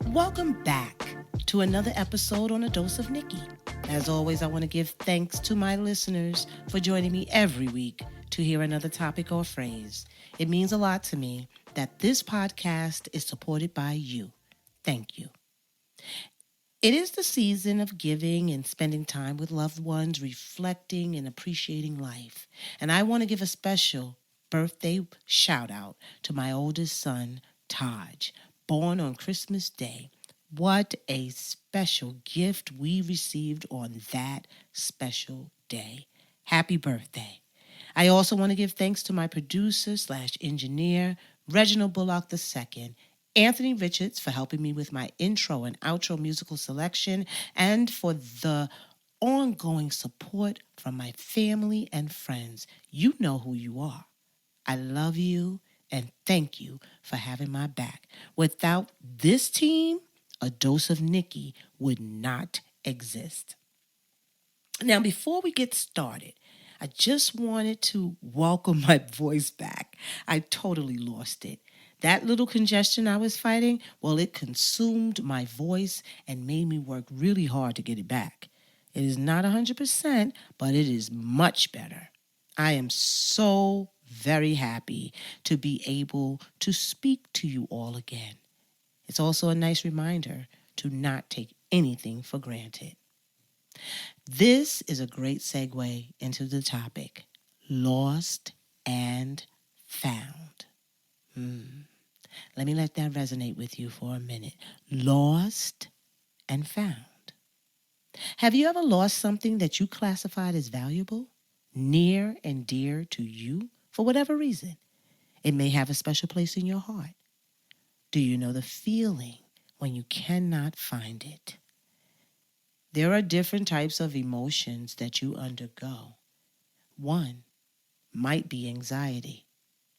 Welcome back to another episode on A Dose of Nikki. As always, I want to give thanks to my listeners for joining me every week to hear another topic or phrase. It means a lot to me that this podcast is supported by you. Thank you. It is the season of giving and spending time with loved ones, reflecting and appreciating life. And I want to give a special birthday shout out to my oldest son, Taj, born on Christmas Day. What a special gift we received on that special day. Happy birthday. I also want to give thanks to my producer / engineer, Reginald Bullock II, Anthony Richards for helping me with my intro and outro musical selection, and for the ongoing support from my family and friends. You know who you are. I love you and thank you for having my back. Without this team, A Dose of Nikki would not exist. Now, before we get started, I just wanted to welcome my voice back. I totally lost it. That little congestion I was fighting, well, it consumed my voice and made me work really hard to get it back. It is not 100%, but it is much better. I am so very happy to be able to speak to you all again. It's also a nice reminder to not take anything for granted. This is a great segue into the topic, lost and found. Let me let that resonate with you for a minute. Lost and found. Have you ever lost something that you classified as valuable, near and dear to you for whatever reason? It may have a special place in your heart. Do you know the feeling when you cannot find it? There are different types of emotions that you undergo. One might be anxiety,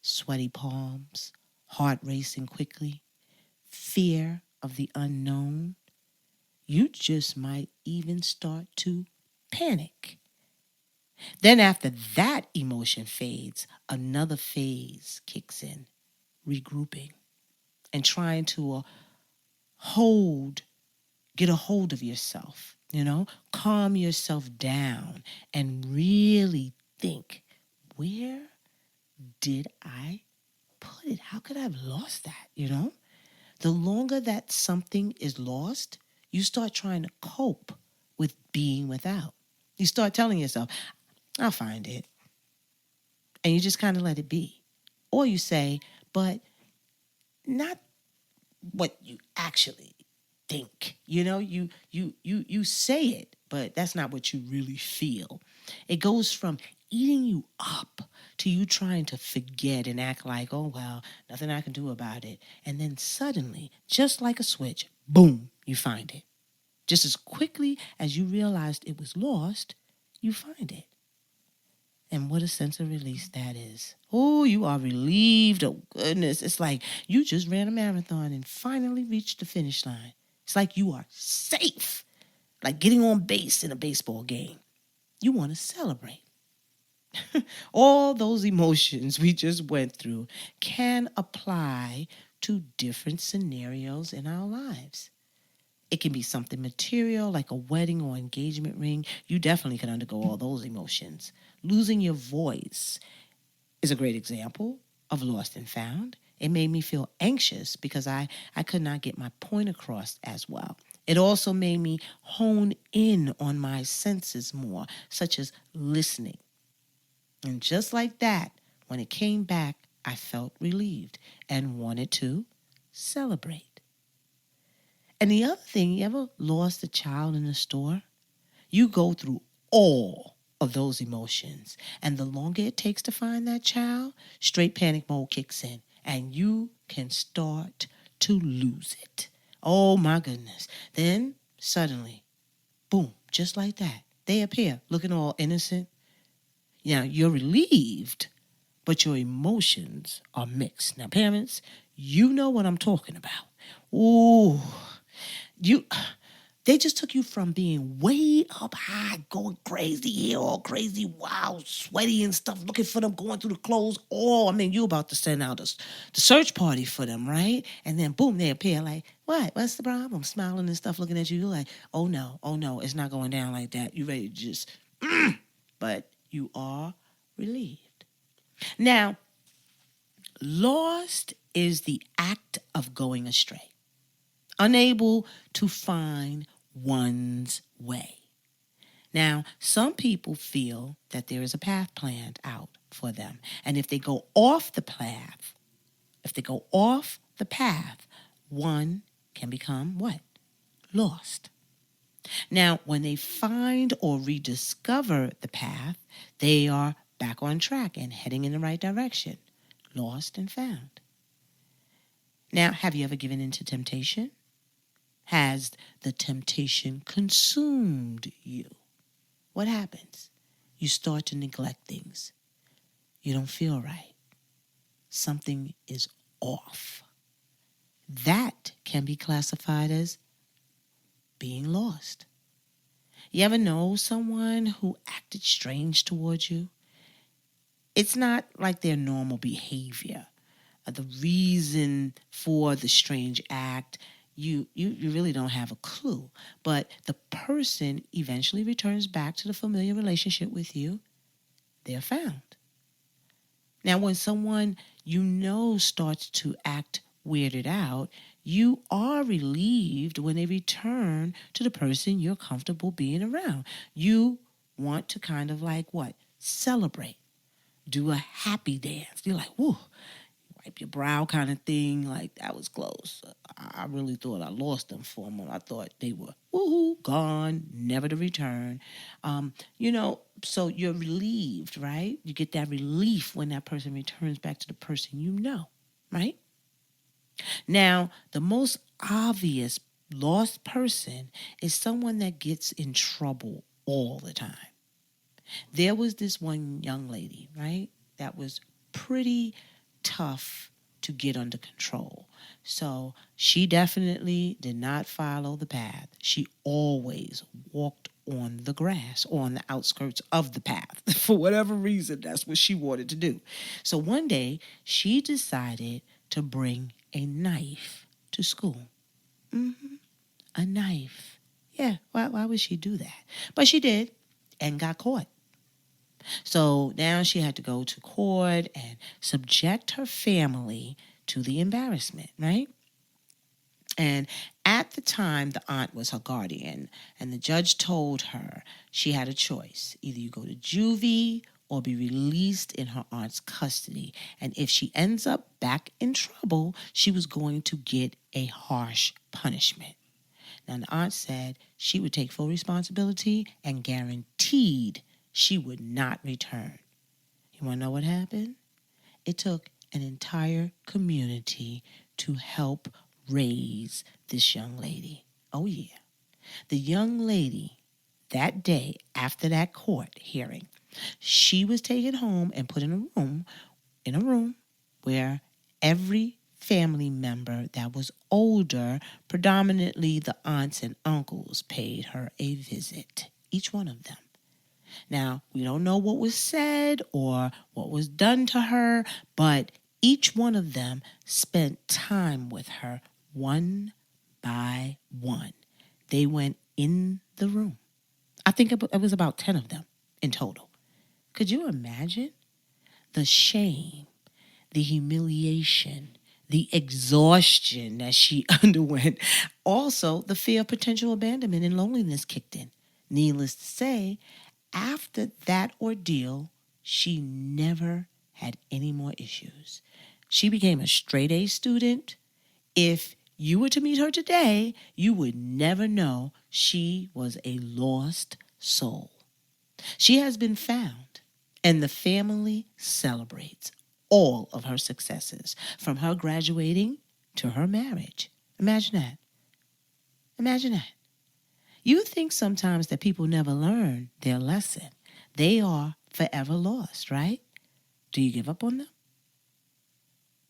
sweaty palms, heart racing quickly, fear of the unknown. You just might even start to panic. Then after that emotion fades, another phase kicks in, regrouping and trying to get a hold of yourself, calm yourself down and really think, where did I put it? How could I have lost that, The longer that something is lost, you start trying to cope with being without. You start telling yourself, I'll find it. And you just kind of let it be. Or you say, but not what you actually think. You say it, but that's not what you really feel. It goes from eating you up to you trying to forget and act like, oh, well, nothing I can do about it. And then suddenly, just like a switch, boom, you find it. Just as quickly as you realized it was lost, you find it. And what a sense of release that is. Oh, you are relieved. Oh, goodness. It's like you just ran a marathon and finally reached the finish line. It's like you are safe, like getting on base in a baseball game. You want to celebrate. All those emotions we just went through can apply to different scenarios in our lives. It can be something material like a wedding or engagement ring. You definitely can undergo all those emotions. Losing your voice is a great example of lost and found. It made me feel anxious because I could not get my point across as well. It also made me hone in on my senses more, such as listening. And just like that, when it came back, I felt relieved and wanted to celebrate. And the other thing, you ever lost a child in the store? You go through all of those emotions. And the longer it takes to find that child, straight panic mode kicks in. And you can start to lose it. Oh, my goodness. Then, suddenly, boom, just like that, they appear looking all innocent. Now, you're relieved, but your emotions are mixed. Now, parents, you know what I'm talking about. Ooh. They just took you from being way up high, going crazy here, all crazy, wow, sweaty and stuff, looking for them, going through the clothes. You about to send out the search party for them, right? And then boom, they appear like, what? What's the problem? Smiling and stuff, looking at you. You're like, oh no, it's not going down like that. You ready to just, but you are relieved. Now, lost is the act of going astray, unable to find one's way. Now, some people feel that there is a path planned out for them. And if they go off the path, one can become what? Lost. Now, when they find or rediscover the path, they are back on track and heading in the right direction. Lost and found. Now, have you ever given in to temptation? Has the temptation consumed you? What happens? You start to neglect things. You don't feel right. Something is off. That can be classified as being lost. You ever know someone who acted strange towards you? It's not like their normal behavior. The reason for the strange act, you really don't have a clue. But the person eventually returns back to the familiar relationship with you. They're found. Now, when someone starts to act weirded out, you are relieved when they return to the person you're comfortable being around. You want to kind of like what? Celebrate. Do a happy dance. You're like, woo. Wipe your brow kind of thing, like that was close. I really thought I lost them for a moment. I thought they were woohoo, gone, never to return. So you're relieved, right? You get that relief when that person returns back to the person you know, right? Now, the most obvious lost person is someone that gets in trouble all the time. There was this one young lady, right, that was pretty tough to get under control. So she definitely did not follow the path. She always walked on the grass, or on the outskirts of the path. For whatever reason, that's what she wanted to do. So one day, she decided to bring a knife to school. A knife. Yeah, why would she do that? But she did, and got caught. So now she had to go to court and subject her family to the embarrassment, right? And at the time, the aunt was her guardian, and the judge told her she had a choice. Either you go to juvie or be released in her aunt's custody. And if she ends up back in trouble, she was going to get a harsh punishment. Now, the aunt said she would take full responsibility and guaranteed she would not return. You want to know what happened? It took an entire community to help raise this young lady. Oh, yeah. The young lady, that day after that court hearing, she was taken home and put in a room where every family member that was older, predominantly the aunts and uncles, paid her a visit. Each one of them. Now, we don't know what was said or what was done to her, but each one of them spent time with her one by one. They went in the room. I think it was about 10 of them in total. Could you imagine the shame, the humiliation, the exhaustion that she underwent? Also, the fear of potential abandonment and loneliness kicked in. Needless to say, after that ordeal, she never had any more issues. She became a straight A student. If you were to meet her today, you would never know she was a lost soul. She has been found, and the family celebrates all of her successes, from her graduating to her marriage. Imagine that. Imagine that. You think sometimes that people never learn their lesson. They are forever lost, right? Do you give up on them?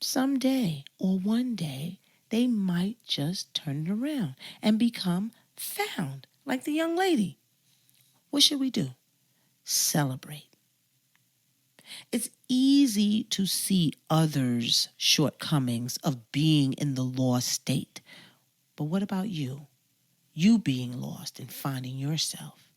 Someday or one day, they might just turn it around and become found, like the young lady. What should we do? Celebrate. It's easy to see others' shortcomings of being in the lost state. But what about you? You being lost and finding yourself.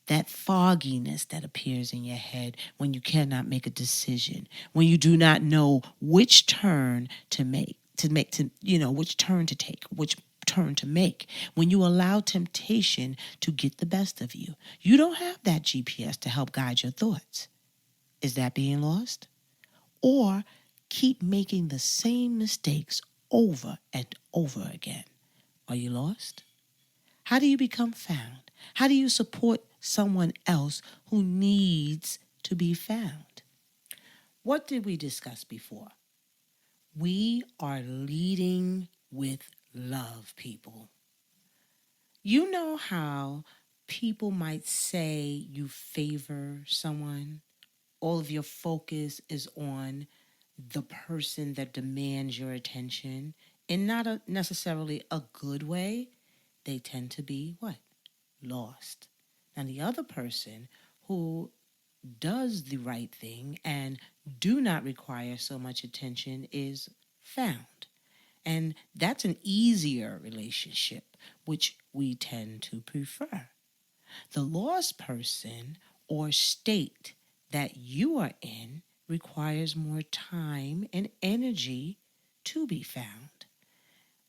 That fogginess that appears in your head when you cannot make a decision, when you do not know which turn to make, which turn to take, which turn to make, when you allow temptation to get the best of you. You don't have that GPS to help guide your thoughts. Is that being lost? Or keep making the same mistakes over and over again? Are you lost? How do you become found? How do you support someone else who needs to be found? What did we discuss before? We are leading with love, people. You know how people might say you favor someone? All of your focus is on the person that demands your attention in not necessarily a good way. They tend to be what? Lost. And the other person who does the right thing and do not require so much attention is found. And that's an easier relationship, which we tend to prefer. The lost person or state that you are in requires more time and energy to be found.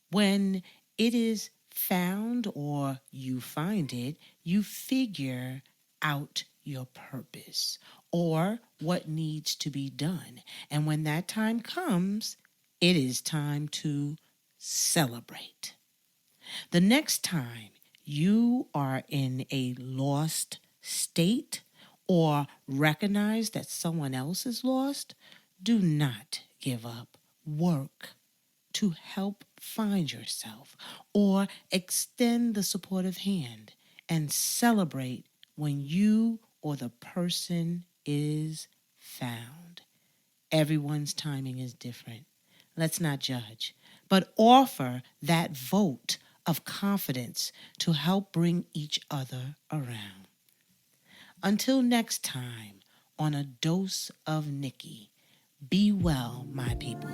When it is found or you find it, you figure out your purpose or what needs to be done. And when that time comes, it is time to celebrate. The next time you are in a lost state or recognize that someone else is lost, do not give up. Work to help find yourself or extend the supportive hand and celebrate when you or the person is found. Everyone's timing is different. Let's not judge, but offer that vote of confidence to help bring each other around. Until next time on A Dose of Nikki, be well, my people.